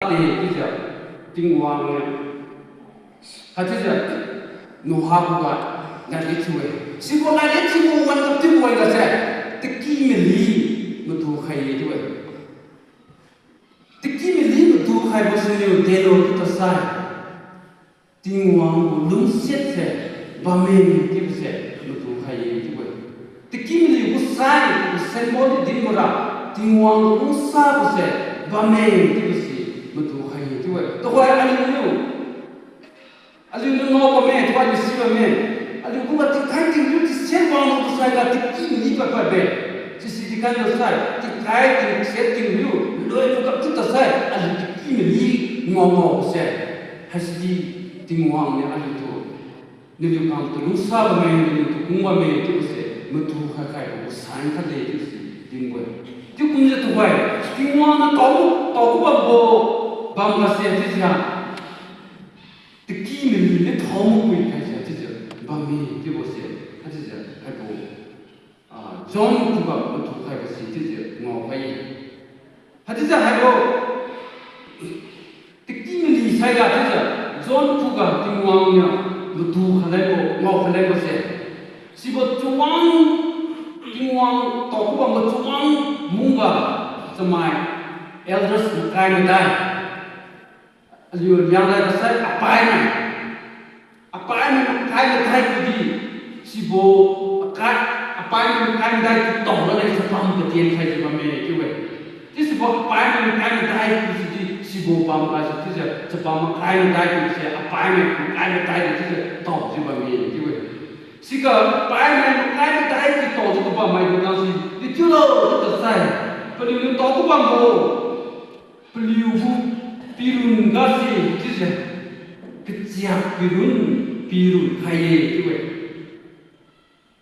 bây giờ tiếng hoàng hạt bây giờ nó học qua là cái chuối xin cô lại đến xin cô quan tâm tiếng hoàng là sẽ tiếng kim mình lý mà thu khai chuối tiếng kim mình lý mà thu khai bao nhiêu tiền đâu kita sai tiếng hoàng của đúng xét sẽ và mình cái sẽ mà thu khai chuối tiếng kim mình lý của sai của sen bố đi đi mà ra tiếng hoàng của đúng sai của sẽ và mình cái gì mà thu khai chuối tôi hỏi anh nhiều Alu no ngô của mẹ, tôi đi xem mẹ. Alu cũng là tiếng Thái tiếng Đức tiếng vang của sai là tiếng Kim đi phải về. Chỉ sĩ cái nó sai, tiếng Thái tiếng sẽ tiếng Lưu, đôi lúc gặp chúng ta sai. Alu tiếng Kim đi ngô của sai. Hay gì tiếng Hoàng này alu tu. Nếu như con tôi lúc sau mẹ nếu tôi cũng qua mẹ tôi sẽ mà tu khai của sai cái đấy thì tiếng quay. Chứ cũng như tôi quay, tiếng Hoàng nó có bằng bộ bằng là sẽ thế nào. Tiếng Kim mình lấy thao một cái cái gì thế chứ, bằng mi cái bộ gì, cái gì cái bộ, John cũng bảo một thuộc cái gì thế chứ, ngọc cái, cái gì cái bộ, tiếng Kim mình đi sai cái thế chứ, John cũng bảo tiếng Hoàng nhá, một thuộc cái bộ, ngọc cái bộ gì, chỉ bảo tiếng Hoàng tao cũng bảo một tiếng mông cả, xong mai, elders cái này đây. Alu yang lain saya apa ini kai jadi sibo apa ini kai dai tong lagi sepam ketian kai siapa me juga. Jadi sibo apa ini kai dai jadi sibo pam kasi jadi sepam kai dai jadi apa ini kai dai jadi tong siapa me juga. Sika apa ini kai dai jadi tong siapa me juga sih. Itu loh itu saya. Perlu tong siapa mo perlu pirun gasi, jadi kecil pirun kaya juga.